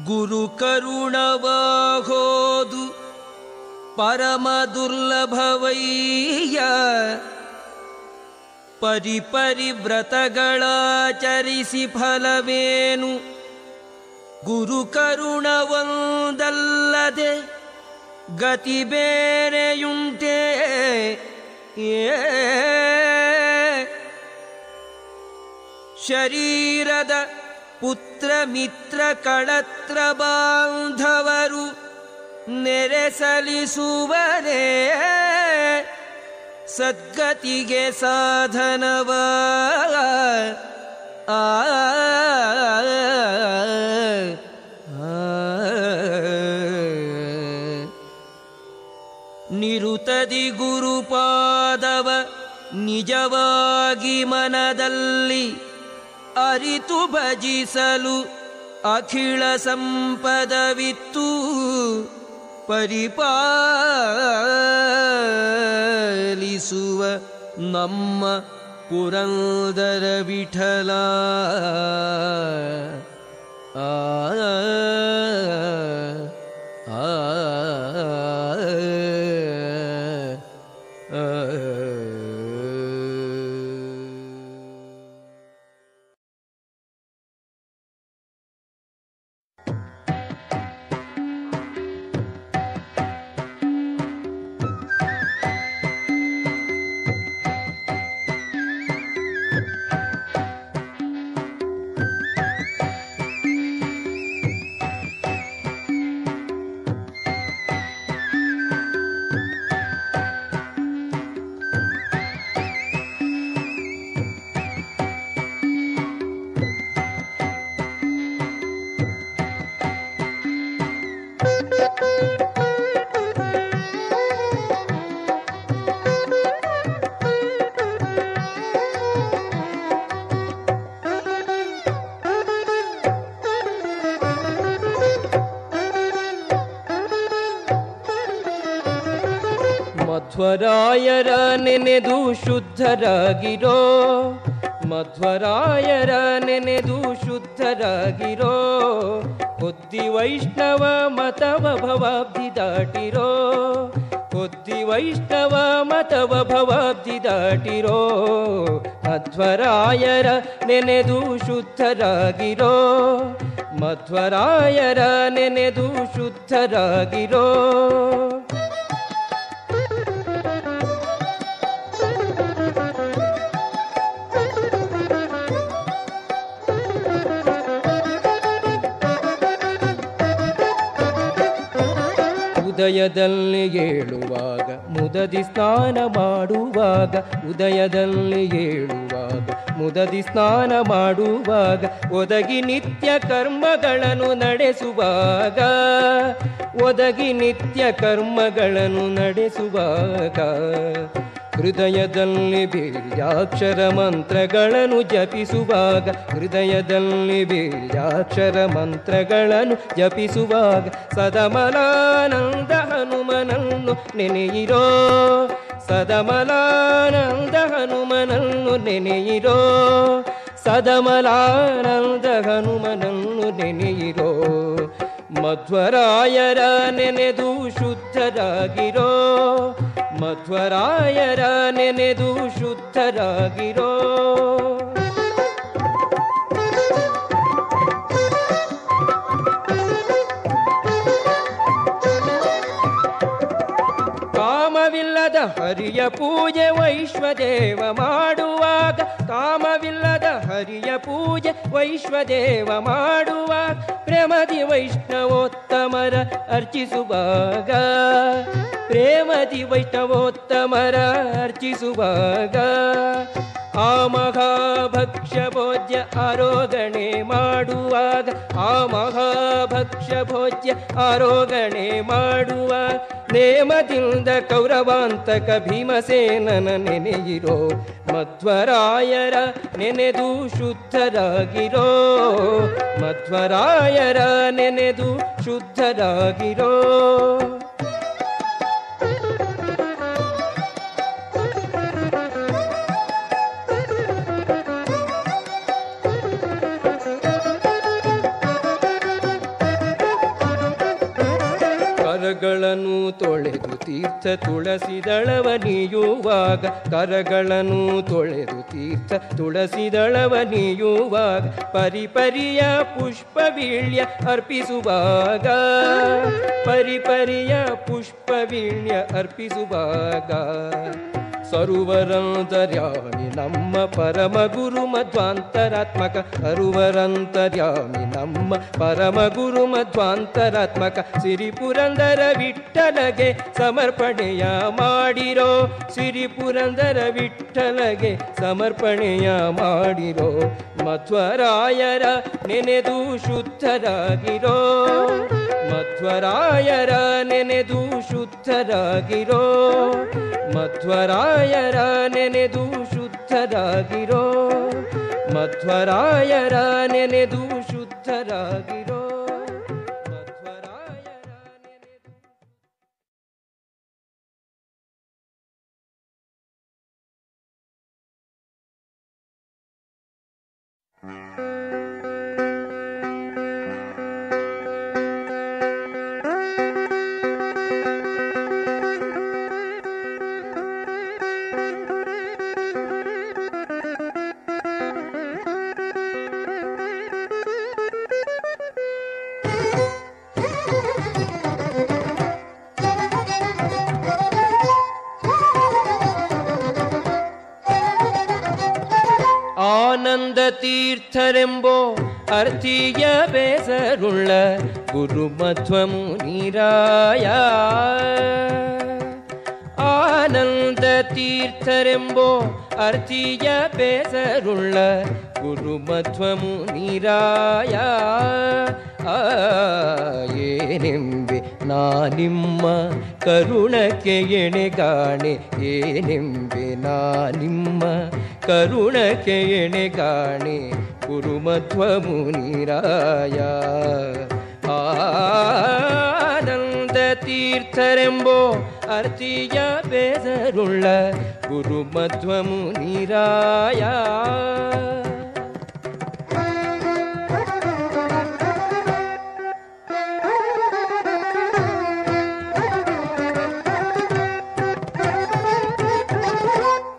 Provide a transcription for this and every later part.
ಗುರು ಕರುಣವಾಗೋದು ಪರಮ ದುರ್ಲಭವಯ್ಯ. ಪರಿವ್ರತಗಳಾಚರಿಸಿ ಫಲವೇನು? ಗುರು ಕರುಣವೊಂದಲ್ಲದೆ ಗತಿ ಬೇರೆಯುಂಟೇ? ಶರೀರದ ಪುತ್ರ ಮಿತ್ರ ಕಳತ್ರ ಬಾಂಧವರು ನೆರೆ ಸಲ್ಲಿಸುವರೇ ಸದ್ಗತಿಗೆ ಸಾಧನವ. ನಿರುತದಿ ಗುರುಪಾದವ ನಿಜವಾಗಿ ಮನದಲ್ಲಿ ಅರಿತು ಭಜಿಸಲು ಅಖಿಳ ಸಂಪದವಿತ್ತು. ಪರಿಪಾಲಿಸುವ ನಮ್ಮ ಪುರಂದರ ವಿಠಲ. ಆ ಮಧ್ವರಾಯರ ನೆನೆದು ಶುದ್ಧರಾಗಿರೋ, ಮಧ್ವರಾಯರ ನೆನೆದು ಶುದ್ಧರಾಗಿರೋ. ಕೊದ್ದಿ ವೈಷ್ಣವ ಮತವ ಭವಾಬ್ಧಿ ದಾಟಿರೋ, ಕೊದ್ದಿ ವೈಷ್ಣವ ಮತವ ಭವಾಬ್ಧಿ ದಾಟಿರೋ. ಮಧ್ವರಾಯರ ನೆನೆದು ಶುದ್ಧರಾಗಿರೋ, ಮಧ್ವರಾಯರ ನೆನೆದು ಶುದ್ಧರಾಗಿರೋ. ಉದಯದಲ್ಲಿ ಏಳುವಾಗ ಮುದದಿ ಸ್ನಾನ ಮಾಡುವಾಗ, ಉದಯದಲ್ಲಿ ಏಳುವಾಗ ಮುದದಿ ಸ್ನಾನ ಮಾಡುವಾಗ, ಒದಗಿ ನಿತ್ಯ ಕರ್ಮಗಳನ್ನು ನಡೆಸುವಾಗ, ಒದಗಿ ನಿತ್ಯ ಕರ್ಮಗಳನ್ನು ನಡೆಸುವಾಗ. ಹೃದಯದಲ್ಲಿ ಬೀಜಾಕ್ಷರ ಮಂತ್ರಗಳನ್ನು ಜಪಿಸುವಾಗ, ಹೃದಯದಲ್ಲಿ ಬೀಜಾಕ್ಷರ ಮಂತ್ರಗಳನ್ನು ಜಪಿಸುವಾಗ. ಸದಮಲಾನಂದ ಹನುಮನನ್ನು ನೆನೆಯಿರೋ, ಸದಮಲಾನಂದ ಹನುಮನನ್ನು ನೆನೆಯಿರೋ, ಸದಮಲಾನಂದ ಹನುಮನನ್ನು ನೆನೆಯಿರೋ. ಮಧ್ವರಾಯರ ನೆನೆದು ಶುದ್ಧರಾಗಿರೋ, ಮಧ್ವರಾಯರ ನೆನೆದು ಶುದ್ಧರಾಗಿರೋ. ಕಾಮವಿಲ್ಲದ ಹರಿಯ ಪೂಜೆ ವೈಶ್ವದೇವ ಮಾಡುವಾಗ, ಕಾಮವಿಲ್ಲದ ಹರಿಯ ಪೂಜೆ ವೈಶ್ವದೇವ ಮಾಡುವಾಗ. ಪ್ರೇಮದಿ ವೈಷ್ಣವೋತ್ತಮರ ಅರ್ಚಿಸುವಾಗ, ಪ್ರೇಮದಿ ವೈಷ್ಣವೋತ್ತಮರ ಅರ್ಚಿಸುವಾಗ. ಆ ಮಹಾಭಕ್ಷ್ಯ ಭೋಜ್ಯ ಆರೋಗಣೆ ಮಾಡುವಾಗ, ಆ ಮಹಾಭಕ್ಷ್ಯ ಭೋಜ್ಯ ಆರೋಗಣೆ ಮಾಡುವ. ನೇಮದಿಂದ ಕೌರವಾಂತಕ ಭೀಮಸೇನನ ನೆನೆಯಿರೋ, ಮಧ್ವರಾಯರ ನೆನೆದು ಶುದ್ಧರಾಗಿರೋ, ಮಧ್ವರಾಯರ ನೆನೆದು ಶುದ್ಧರಾಗಿರೋ. ತೀರ್ಥ ತುಳಸಿದಳವ ನೀಯುವಾಗ ಕರಗಳನ್ನು ತೊಳೆದು ತೀರ್ಥ ತುಳಸಿದಳವ ನೀಯುವಾಗ ಪರಿಪರಿಯ ಪುಷ್ಪವೀಳ್ಯ ಅರ್ಪಿಸುವಾಗ ಪರಿಪರಿಯ ಪುಷ್ಪವೀಳ್ಯ ಅರ್ಪಿಸುವಾಗ ಸರ್ವರಂತರ್ಯಾಮಿ ನಮ್ಮ ಪರಮ ಗುರು ಮಧ್ವಾಂತರಾತ್ಮಕ ಸರ್ವರಂತರ್ಯಾಮಿ ನಮ್ಮ ಪರಮ ಗುರು ಮಧ್ವಾಂತರಾತ್ಮಕ ಸಿರಿ ಪುರಂದರ ವಿಠ್ಠಲಗೆ ಸಮರ್ಪಣೆಯ ಮಾಡಿರೋ ಸಿರಿ ಪುರಂದರ ವಿಠ್ಠಲಗೆ ಸಮರ್ಪಣೆಯ ಮಾಡಿರೋ ಮಧ್ವರಾಯರ ನೆನೆದು ಶುದ್ಧರಾಗಿರೋ ಮಧ್ವರಾಯರ ನೆನೆದು ಶುದ್ಧರಾಗಿರೋ ಮಧ್ವರಾಯರ ನೆನೆದು ಶುದ್ಧರಾಗಿರೋ ಮಧ್ವರಾಯರ ನೆನೆದು ಶುದ್ಧರಾಗಿರೋ ಮಧ್ವರಾಯರ ನೆನೆದು ಆನಂದ ತೀರ್ಥರೆಂಬೋ ಅರ್ಥಿಯ ಬೇಸರುಳ್ಳ ಗುರು ಮಧ್ವಮುನಿರಾಯ ಆನಂದ ತೀರ್ಥರೆಂಬೋ ಅರ್ಥಿಯ ಬೇಸರುಳ್ಳ ಗುರು ಮಧ್ವಮುನಿರಾಯ ಏನೆಂಬೆ ನಾನಿಮ್ಮ ಕರುಣಕ್ಕೆ ಎಣೆಗಾಣೆ ಏನೆಂಬೆ ನಾನಿಮ್ಮ ಕರುಣಕ್ಕೆ ಎಣೆಗಾಣೆ ಗುರು ಮಧ್ವಮುನಿರಾಯ ಆನಂದ ತೀರ್ಥರೆಂಬೋ ಅರ್ಥಿಯ ಬೇಸರುಳ್ಳ ಗುರು ಮಧ್ವಮುನಿರಾಯ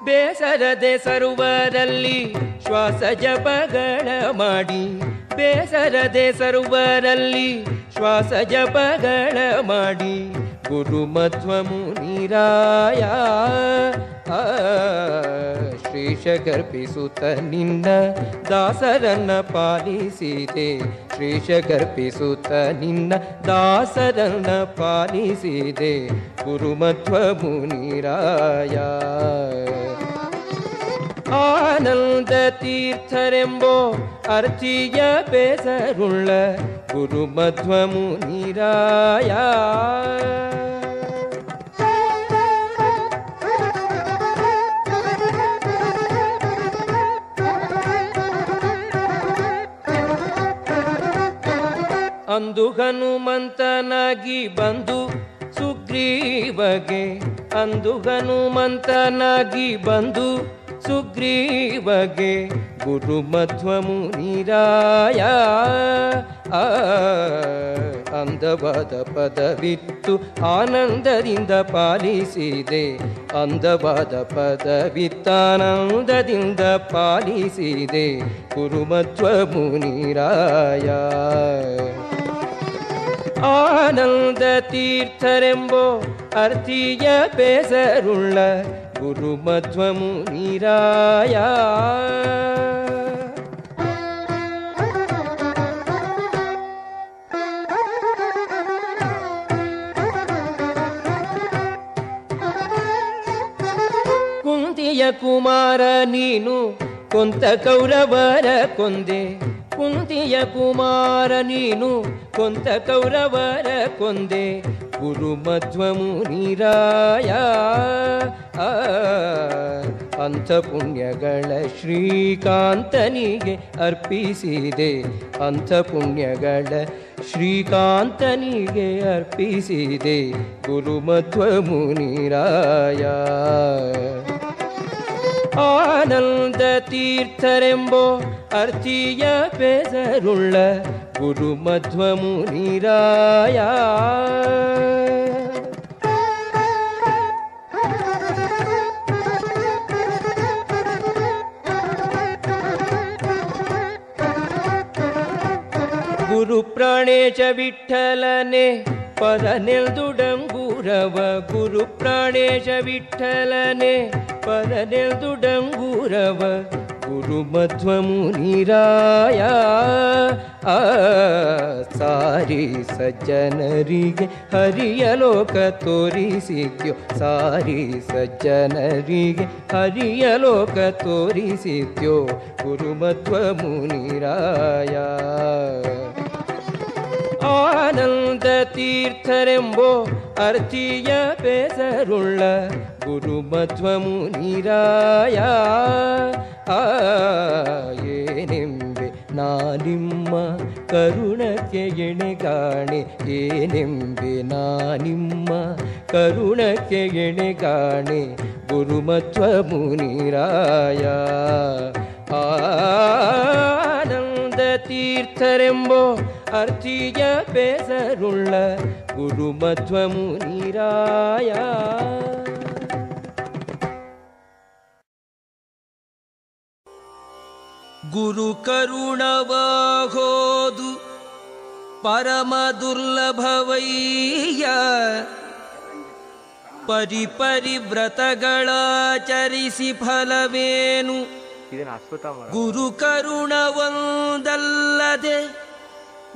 ಬೇಸರದೆ ಸರ್ವರಲ್ಲಿ ಶ್ವಾಸ ಜಪಗಳ ಮಾಡಿ ಬೇಸರದೆ ಸರ್ವರಲ್ಲಿ ಶ್ವಾಸ ಜಪಗಳ ಮಾಡಿ ಗುರು ಮಧ್ವಮುನಿರಾಯ ಶ್ರೀಶ ಗರ್ಭಿಸುತ್ತ ನಿನ್ನ ದಾಸರನ್ನ ಪಾಲಿಸಿದೆ ಶ್ರೀಶ ಗರ್ಭಿಸುತ್ತ ನಿನ್ನ ದಾಸರನ್ನ ಪಾಲಿಸಿದೆ ಗುರು ಮಧ್ವಮುನಿರಾಯ ಆನಂದ ತೀರ್ಥರೆಂಬೋ ಅರ್ಥಿಯ ಬೇಸರುಳ್ಳ ಗುರು ಮಧ್ವಮುನಿರಾಯ ಅಂದು ಹನುಮಂತನಾಗಿ ಬಂದು ಸುಗ್ರೀವಗೆ ಅಂದು ಹನುಮಂತನಾಗಿ ಬಂದು ಸುಗ್ರೀವಗೆ ಗುರು ಮಧ್ವಮುನಿರಾಯ ಅಂದವಾದ ಪದವಿತ್ತು ಆನಂದದಿಂದ ಪಾಲಿಸಿದೆ ಅಂದವಾದ ಪದವಿತ್ತಾನಂದದಿಂದ ಪಾಲಿಸಿದೆ ಗುರು ಮಧ್ವಮುನಿರಾಯ ಆನಂದ ತೀರ್ಥರೆಂಬೋ ಅರ್ಥಿಯ ಬೇಸರುಳ್ಳ ಗುರು ಮಧ್ವಮುನಿರಾಯ ಕುಂತಿಯ ಕುಮಾರ ನೀನು ಕೊಂತ ಕೌರವರ ಕೊಂದೆ ಕುಂತಿಯ ಕುಮಾರ ನೀನು ಕೊಂತ ಕೌರವರ ಕೊಂದೆ ಗುರು ಮಧ್ವಮುನಿರಾಯ ಅಂಥ ಪುಣ್ಯಗಳ ಶ್ರೀಕಾಂತನಿಗೆ ಅರ್ಪಿಸಿದೆ ಅಂಥ ಪುಣ್ಯಗಳ ಶ್ರೀಕಾಂತನಿಗೆ ಅರ್ಪಿಸಿದೆ ಗುರು ಮಧ್ವಮುನಿರಾಯ ಆನಂದ ತೀರ್ಥರೆಂಬೋ ಅರ್ಥಿಯ ಬೇಸರುಳ್ಳ ಗುರು ಮಧ್ವಮುನಿರಾಯ ಗುರು ಪ್ರಾಣೇಶ ವಿಠಲನೆ ಪರನೆಲ್ದುಡಂಗೂರವ ಗುರು ಪ್ರಾಣೇಶ ವಿಠಲನೆ ಪರನೆಲ್ದುಡಂಗೂರವ ಗುರು ಮಧ್ವ ಮುನಿರಾಯ ಸಾರಿ ಸಜ್ಜನರಿಗೆ ಹರಿಯ ಲೋಕ ತೋರಿಸಿದ್ಯೋ ಸಾರಿ ಸಜ್ಜನರಿಗೆ ಹರಿಯ ಲೋಕ ತೋರಿಸಿದ್ಯೋ ಗುರು ಮಧ್ವ ಮುನಿರಾಯ ಆನಂದ ತೀರ್ಥರೆಂಬೋ ಅರ್ಚಿಯ ಬೇಸರುಳ್ಳ ಗುರು ಮಧ್ವ ಮುನಿರಾಯ ಏನೆಂಬೆ ನಾನಿಮ್ಮ ಕರುಣಕ್ಕೆ ಎಣೆಗಾಣೆ ಏನೆಂಬೆ ನಾನಿಮ್ಮ ಕರುಣಕ್ಕೆ ಎಣೆಗಾಣೆ ಗುರು ಮಧ್ವ ಮುನಿರಾಯ ಆನಂದ ತೀರ್ಥರೆಂಬೋ ಅರ್ಚಿಯ ಬೇಸರುಳ್ಳ ಗುರು ಮಧ್ವ ಮುನಿರಾಯ ಗುರು ಕರುಣವಾಗೋದು ಪರಮ ದುರ್ಲಭವಯ್ಯ ಪರಿವ್ರತಗಳಾಚರಿಸಿ ಫಲವೇನು ಗುರು ಕರುಣವೊಂದಲ್ಲದೆ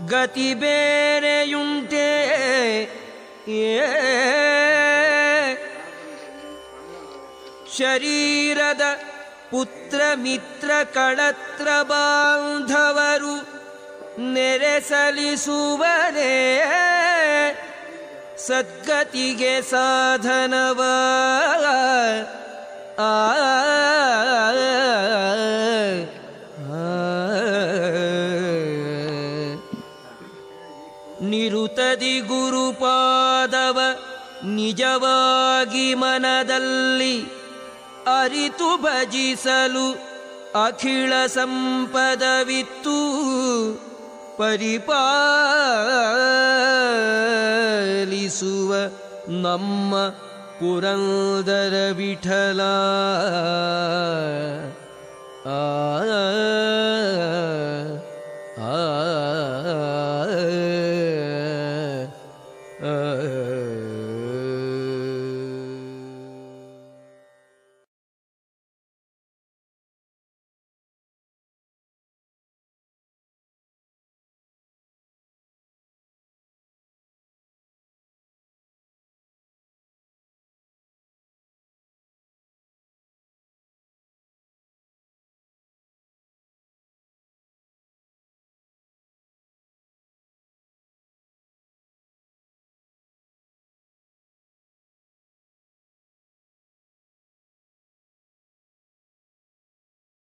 ಗತಿ ಬೇರೆಯುಂಟೆ ಶರೀರದ ಪುತ್ರ ಮಿತ್ರ ಕಳತ್ರ ಬಾಂಧವರು ನೆರೆಸಲಿಸುವರೇ ಸದ್ಗತಿಗೆ ಸಾಧನವ ನಿರುತದಿ ಗುರುಪಾದವ ನಿಜವಾಗಿ ಮನದಲ್ಲಿ ಅರಿತು ಭಜಿಸಲು ಅಖಿಳ ಸಂಪದವಿತ್ತು ಪರಿಪಾಲಿಸುವ ನಮ್ಮ ಪುರಂದರ ವಿಠಲ